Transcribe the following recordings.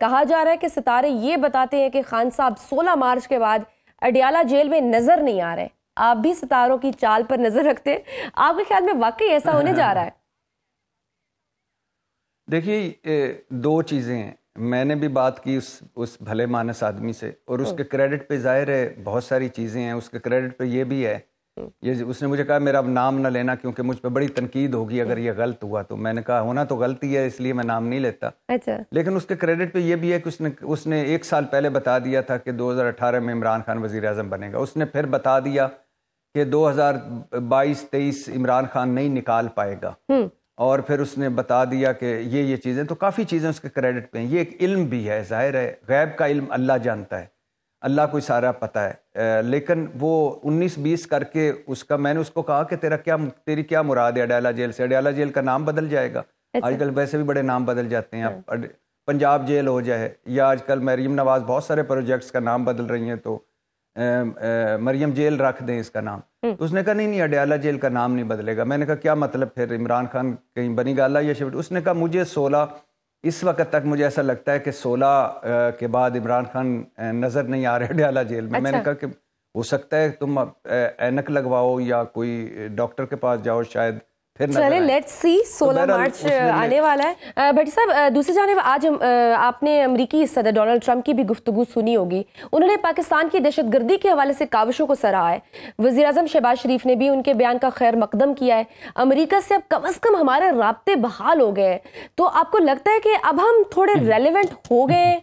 کہا جا رہا ہے کہ ستارے یہ بتاتے ہیں کہ خان صاحب 16 مارچ کے بعد اڈیالہ جیل میں نظر نہیں آ رہے. آپ بھی ستاروں کی چال پر نظر رکھتے ہیں, آپ کے خیال میں واقعی ایسا ہونے جا رہا ہے؟ دیکھیے دو چیزیں ہیں. میں نے بھی بات کی اس بھلے مانس آدمی سے, اور اس کے کریڈٹ پہ ظاہر ہے بہت ساری چیزیں ہیں. اس کے کریڈٹ پہ یہ بھی ہے, اس نے مجھے کہا میرا نام نہ لینا کیونکہ مجھ پہ بڑی تنقید ہوگی اگر یہ غلط ہوا. تو میں نے کہا ہونا تو غلطی ہے, اس لیے میں نام نہیں لیتا. لیکن اس کے کریڈٹ پہ یہ بھی ہے کہ اس نے 1 سال پہلے بتا دیا تھا کہ 2018 میں عمران خان وزیر اعظم بنے گا. اس نے پھر بتا دیا کہ 2022-23 عمران خان نہیں نکال پائے گا, اور پھر اس نے بتا دیا کہ یہ چیزیں. تو کافی چیزیں اس کے کریڈٹ پہ ہیں. یہ ایک علم بھی ہے, ظاہر ہے غیب کا علم اللہ جانتا ہے, اللہ کو سارا پتہ ہے. لیکن وہ 19-20 کر کے میں نے اس کو کہا کہ تیری کیا مراد ہے اڈیالہ جیل سے؟ اڈیالہ جیل کا نام بدل جائے گا. آج کل ویسے بھی بڑے نام بدل جاتے ہیں. پنجاب جیل ہو جائے, یا آج کل مریم نواز بہت سارے پروجیکٹس کا نام بدل رہی ہیں, تو مریم جیل رکھ دیں اس کا نام. تو اس نے کہا نہیں اڈیالہ جیل کا نام نہیں بدلے گا. میں نے کہا کیا مطلب پھر عمران خان کہیں بنی گالا یا شفٹ؟ اس نے کہا مجھے 16 اس وقت تک مجھے ایسا لگتا ہے کہ 16 کے بعد عمران خان نظر نہیں آ رہے اڈیالہ جیل میں. میں نے کہا کہ ہو سکتا ہے تم اینک لگواؤ یا کوئی ڈاکٹر کے پاس جاؤ, شاید پھر چلیں لیٹس سی. 16 مارچ آنے والا ہے. بھٹی صاحب دوسری جانب آج آپ نے امریکی صدر ڈونلڈ ٹرمپ کی بھی گفتگو سنی ہوگی. انہوں نے پاکستان کی دہشت گردی کے حوالے سے کاوشوں کو سراہا ہے. وزیر اعظم شہباز شریف نے بھی ان کے بیان کا خیر مقدم کیا ہے. امریکہ سے اب کم از کم ہمارے رابطے بحال ہو گئے. تو آپ کو لگتا ہے کہ اب ہم تھوڑے ریلیونٹ ہو گئے؟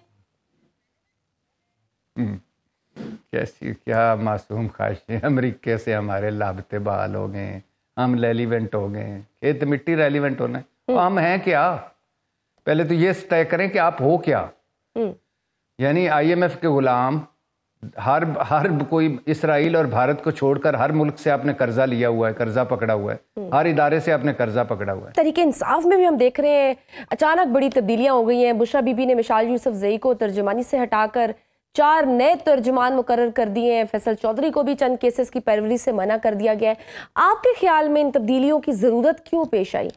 کیا معصوم خواہشیں, امریکہ سے ہمارے رابطے بحال ہو گئے, ہم ریلیونٹ ہو گئے ہیں. کھیت مٹی ریلیونٹ ہونا ہے. ہم ہیں کیا؟ پہلے تو یہ طے کریں کہ آپ ہو کیا. یعنی IMF کے غلام, ہر کوئی اسرائیل اور بھارت کو چھوڑ کر ہر ملک سے آپ نے قرضہ لیا ہوا ہے, قرضہ پکڑا ہوا ہے, ہر ادارے سے آپ نے قرضہ پکڑا ہوا ہے. تحریک انصاف میں بھی ہم دیکھ رہے ہیں اچانک بڑی تبدیلیاں ہو گئی ہیں. بشرا بی بی نے مشال یوسف زئی کو ترجمانی سے ہٹا کر 4 نئے ترجمان مقرر کر دیے ہیں. فیصل چودھری کو بھی چند کیسز کی پیروی سے منع کر دیا گیا ہے. آپ کے خیال میں ان تبدیلیوں کی ضرورت کیوں پیش آئی؟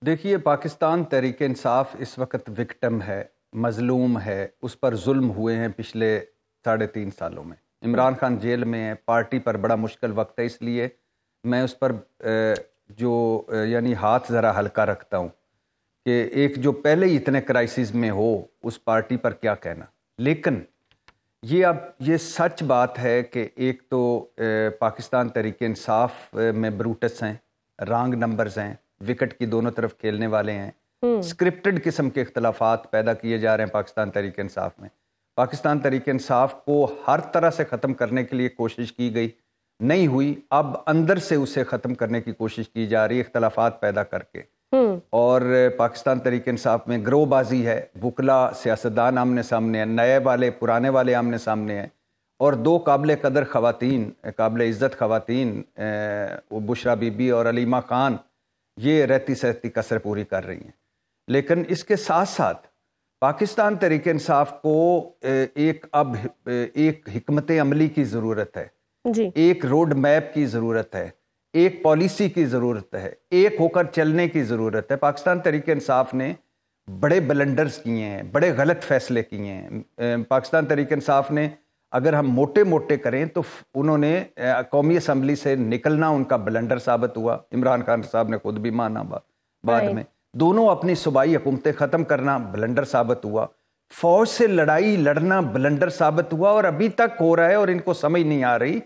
دیکھیے پاکستان تحریک انصاف اس وقت وکٹم ہے, مظلوم ہے, اس پر ظلم ہوئے ہیں پچھلے 3.5 سالوں میں. عمران خان جیل میں ہے, پارٹی پر بڑا مشکل وقت ہے. اس لیے میں اس پر یعنی ہاتھ ذرا ہلکا رکھتا ہوں کہ ایک جو پہلے ہی اتنے کرائسس میں ہو اس پارٹی پر کیا کہنا. لیکن یہ سچ بات ہے کہ ایک تو پاکستان تحریک انصاف میں بروٹس ہیں, رانگ نمبرز ہیں, وکٹ کی دونوں طرف کھیلنے والے ہیں, سکرپٹڈ قسم کے اختلافات پیدا کیے جا رہے ہیں پاکستان تحریک انصاف میں. پاکستان تحریک انصاف کو ہر طرح سے ختم کرنے کے لیے کوشش کی گئی, نہیں ہوئی. اب اندر سے اسے ختم کرنے کی کوشش کی جا رہی ہے اختلافات پیدا کر کے. اور پاکستان تحریک انصاف میں گروہ بازی ہے, وکلا سیاستدان آمنے سامنے ہیں, نئے والے پرانے والے آمنے سامنے ہیں, اور 2 قابل قدر خواتین, قابل عزت خواتین بشرا بی بی اور علیمہ خان یہ رہتی سہتی کسر پوری کر رہی ہیں. لیکن اس کے ساتھ ساتھ پاکستان تحریک انصاف کو ایک حکمت عملی کی ضرورت ہے, ایک روڈ میپ کی ضرورت ہے, ایک پالیسی کی ضرورت ہے, ایک ہو کر چلنے کی ضرورت ہے. پاکستان تحریک انصاف نے بڑے بلنڈرز کیے ہیں, بڑے غلط فیصلے کیے ہیں. پاکستان تحریک انصاف نے اگر ہم موٹے کریں تو انہوں نے قومی اسمبلی سے نکلنا ان کا بلنڈر ثابت ہوا. عمران خان صاحب نے خود بھی مانا بعد میں. دونوں اپنی صوبائی حکومتیں ختم کرنا بلنڈر ثابت ہوا. فوج سے لڑائی لڑنا بلنڈر ثابت ہوا, اور ابھی تک ہو رہا ہے. اور ان کو سمجھ نہیں آ رہی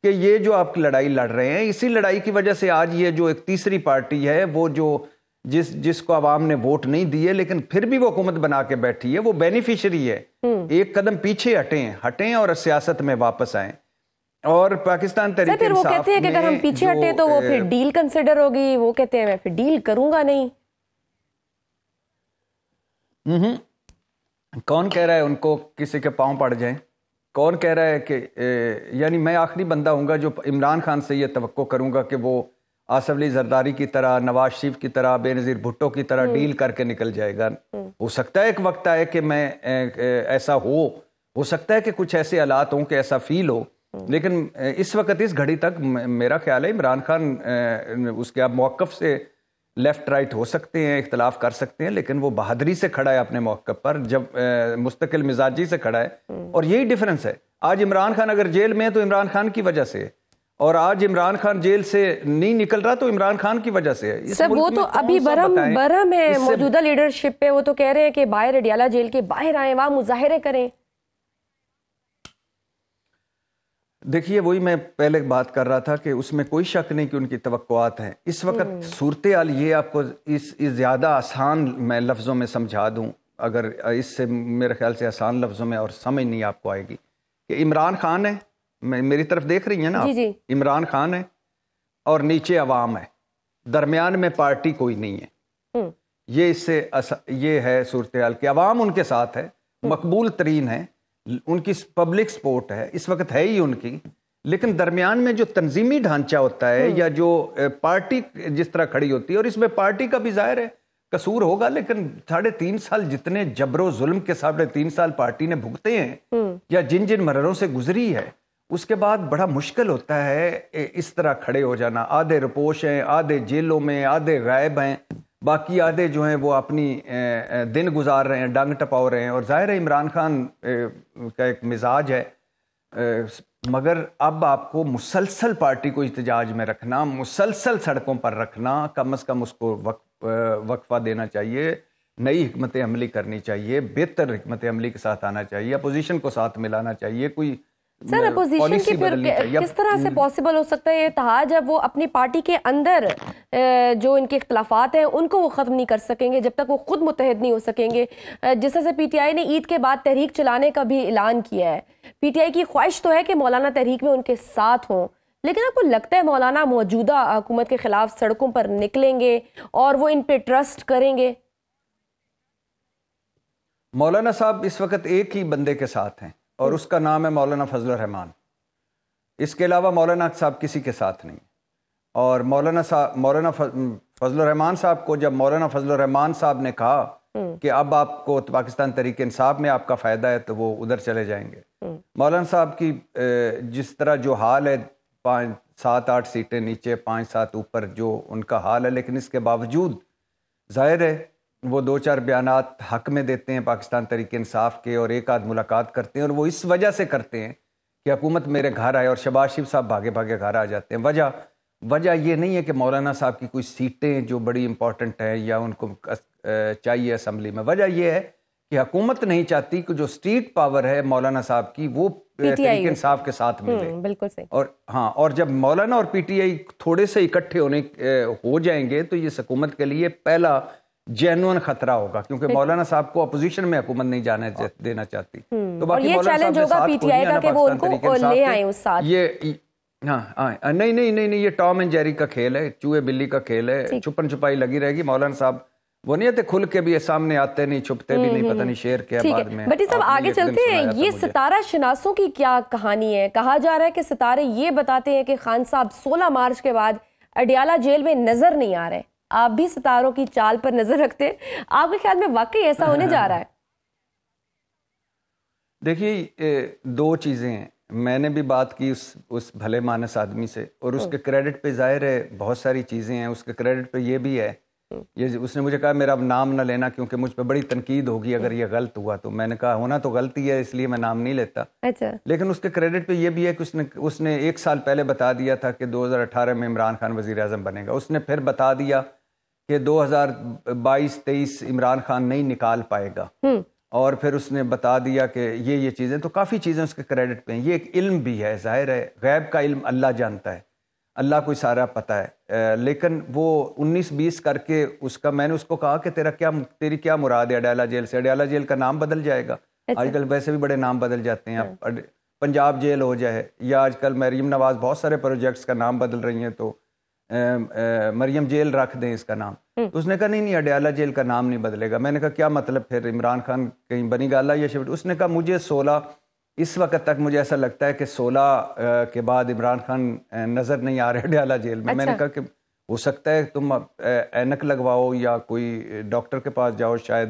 کہ یہ جو آپ لڑائی لڑ رہے ہیں, اسی لڑائی کی وجہ سے آج یہ جو ایک تیسری پارٹی ہے وہ جو جس کو عوام نے ووٹ نہیں دیے لیکن پھر بھی وہ حکومت بنا کے بیٹھی ہے, وہ بینیفیشری ہے. ایک قدم پیچھے ہٹیں اور سیاست میں واپس آئیں. اور پاکستان تحریک انصاف وہ کہتے ہیں کہ اگر ہم پیچھے ہٹیں تو وہ پھر ڈیل کنسیڈر ہوگی. وہ کہتے ہیں میں پھر ڈیل کروں گا نہیں. کون کہہ رہا ہے ان کو کسی کے پاؤں پڑ جائیں؟ کون کہہ رہا ہے کہ یعنی میں آخری بندہ ہوں گا جو عمران خان سے یہ توقع کروں گا کہ وہ آصف علی زرداری کی طرح, نواز شریف کی طرح, بے نظیر بھٹو کی طرح ڈیل کر کے نکل جائے گا. ہو سکتا ہے ایک وقت آئے کہ میں ایسا ہو سکتا ہے کہ کچھ ایسے حالات ہوں کہ ایسا فیل ہو. لیکن اس وقت اس گھڑی تک میرا خیال ہے عمران خان اس کے اب موقف سے لیفٹ رائٹ ہو سکتے ہیں, اختلاف کر سکتے ہیں, لیکن وہ بہادری سے کھڑا ہے اپنے موقع پر, جب مستقل مزاجی سے کھڑا ہے. اور یہی ڈفرنس ہے. آج عمران خان اگر جیل میں ہے تو عمران خان کی وجہ سے ہے, اور آج عمران خان جیل سے نہیں نکل رہا تو عمران خان کی وجہ سے ہے. سب وہ تو ابھی برہم ہے موجودہ لیڈرشپ پہ, وہ تو کہہ رہے ہیں کہ باہر اڈیالہ جیل کے باہر آئیں, وہاں مظاہرے کریں. دیکھیے وہی میں پہلے بات کر رہا تھا کہ اس میں کوئی شک نہیں کہ ان کی توقعات ہیں. اس وقت صورتحال یہ آپ کو اس زیادہ آسان میں لفظوں میں سمجھا دوں, اگر اس سے میرے خیال سے آسان لفظوں میں اور سمجھ نہیں آپ کو آئے گی, کہ عمران خان ہے, میری طرف دیکھ رہی ہیں نا جی. عمران خان ہے اور نیچے عوام ہے, درمیان میں پارٹی کوئی نہیں ہے. یہ اس سے یہ ہے صورتحال کہ عوام ان کے ساتھ ہے, مقبول ترین ہے, ان کی پبلک سپورٹ ہے اس وقت ہے ہی ان کی, لیکن درمیان میں جو تنظیمی ڈھانچہ ہوتا ہے یا جو پارٹی جس طرح کھڑی ہوتی ہے, اور اس میں پارٹی کا بھی ظاہر ہے قصور ہوگا, لیکن 3.5 سال جتنے جبر و ظلم کے 3.5 سال پارٹی نے بھگتے ہیں یا جن جن مرحلوں سے گزری ہے, اس کے بعد بڑا مشکل ہوتا ہے اس طرح کھڑے ہو جانا. آدھے رپوش ہیں, آدھے جیلوں میں, آدھے غائب ہیں, باقی آدھے جو ہیں وہ اپنی دن گزار رہے ہیں, ڈنگ ٹپاؤ رہے ہیں. اور ظاہر ہے عمران خان کا ایک مزاج ہے, مگر اب آپ کو مسلسل پارٹی کو احتجاج میں رکھنا, مسلسل سڑکوں پر رکھنا, کم از کم اس کو وقفہ دینا چاہیے, نئی حکمت عملی کرنی چاہیے, بہتر حکمت عملی کے ساتھ آنا چاہیے, اپوزیشن کو ساتھ ملانا چاہیے. کوئی سر اپوزیشن کی پھر کس طرح سے پاسبل ہو سکتا ہے یہ اتحاد جب وہ اپنی پارٹی کے اندر جو ان کے اختلافات ہیں ان کو وہ ختم نہیں کر سکیں گے, جب تک وہ خود متحد نہیں ہو سکیں گے. جس طرح سے پی ٹی آئی نے عید کے بعد تحریک چلانے کا بھی اعلان کیا ہے, پی ٹی آئی کی خواہش تو ہے کہ مولانا تحریک میں ان کے ساتھ ہوں, لیکن آپ کو لگتا ہے مولانا موجودہ حکومت کے خلاف سڑکوں پر نکلیں گے اور وہ ان پہ ٹرسٹ کریں گے؟ مولانا صاحب اس وقت ایک ہی بندے کے ساتھ ہیں اور اس کا نام ہے مولانا فضل الرحمان. اس کے علاوہ مولانا صاحب کسی کے ساتھ نہیں. اور مولانا فضل الرحمان صاحب کو جب مولانا فضل الرحمان صاحب نے کہا کہ اب آپ کو پاکستان تحریک انصاف میں آپ کا فائدہ ہے تو وہ ادھر چلے جائیں گے. مولانا صاحب کی جس طرح جو حال ہے, 7-8 سیٹیں نیچے 5-7 اوپر جو ان کا حال ہے, لیکن اس کے باوجود ظاہر ہے وہ 2-4 بیانات حق میں دیتے ہیں پاکستان تحریک انصاف کے, اور ایک آدھ ملاقات کرتے ہیں, اور وہ اس وجہ سے کرتے ہیں کہ حکومت میرے گھر آئے, اور شہباز شریف صاحب بھاگے بھاگے گھر آ جاتے ہیں. وجہ یہ نہیں ہے کہ مولانا صاحب کی کوئی سیٹیں جو بڑی امپورٹنٹ ہیں یا ان کو چاہیے اسمبلی میں. وجہ یہ ہے کہ حکومت نہیں چاہتی کہ جو سٹریٹ پاور ہے مولانا صاحب کی وہ تحریک انصاف کے ساتھ ملے. بالکل صحیح. اور جب مولانا اور پی ٹی آئی تھوڑے سے اکٹھے ہو جائیں گے تو یہ حکومت کے لیے پہلا جینوئن خطرہ ہوگا, کیونکہ مولانا صاحب کو اپوزیشن میں حکومت نہیں جانے دینا چاہتی. تو باقی مولانا صاحب کے ساتھ پی ٹی آئی کا کہ وہ ان کو لے آئیں اس ساتھ. نہیں, یہ ٹام اینڈ جیری کا کھیل ہے, چوہے بلی کا کھیل ہے, چھپن چھپائی لگی رہے گی. مولانا صاحب وہ نہیں آتے کھل کے بھی سامنے آتے نہیں, چھپتے بھی نہیں, پتہ نہیں شیر کیا بعد میں. بٹی صاحب آگے چلتے ہیں, یہ ستارہ شناسوں کی کیا کہانی ہے؟ کہا جا رہا ہے کہ ستارے یہ بتاتے ہیں کہ خان صاحب 16 مارچ کے بعد اڈیالہ جیل میں نظر نہیں آ رہے. آپ بھی ستاروں کی چال پر نظر رکھتے ہیں, آپ کے خیال میں واقعی ایسا ہونے جا رہا ہے؟ دیکھیے 2 چیزیں ہیں. میں نے بھی بات کی اس بھلے مانس آدمی سے, اور اس کے کریڈٹ پہ ظاہر ہے بہت ساری چیزیں ہیں. اس کے کریڈٹ پہ یہ بھی ہے, اس نے مجھے کہا میرا نام نہ لینا کیونکہ مجھ پہ بڑی تنقید ہوگی اگر یہ غلط ہوا. تو میں نے کہا ہونا تو غلطی ہے, اس لیے میں نام نہیں لیتا. لیکن اس کے کریڈٹ پہ یہ بھی ہے کہ اس نے 1 سال پہلے بتا دیا تھا کہ 2018 میں عمران خان وزیر اعظم بنے گا. اس نے پھر بتا دیا کہ 2022-23 عمران خان نہیں نکال پائے گا, اور پھر اس نے بتا دیا کہ یہ چیزیں. تو کافی چیزیں اس کے کریڈٹ پہ ہیں. یہ ایک علم بھی ہے, ظاہر ہے غیب کا علم اللہ جانتا ہے, اللہ کو سارا پتہ ہے. لیکن وہ 19-20 کر کے میں نے اس کو کہا کہ تیری کیا مراد ہے اڈیالہ جیل سے؟ اڈیالہ جیل کا نام بدل جائے گا. آج کل ویسے بھی بڑے نام بدل جاتے ہیں. اب پنجاب جیل ہو جائے, یا آج کل مریم نواز بہت سارے پروجیکٹس کا نام بدل رہی ہیں, تو مریم جیل رکھ دیں اس کا نام. تو اس نے کہا نہیں اڈیالہ جیل کا نام نہیں بدلے گا. میں نے کہا کیا مطلب پھر عمران خان کہیں بنی گالا یا شفٹ؟ اس نے کہا مجھے 16 اس وقت تک مجھے ایسا لگتا ہے کہ 16 کے بعد عمران خان نظر نہیں آ رہے اڈیالہ جیل میں. میں نے کہا کہ ہو سکتا ہے تم اینک لگواؤ یا کوئی ڈاکٹر کے پاس جاؤ, شاید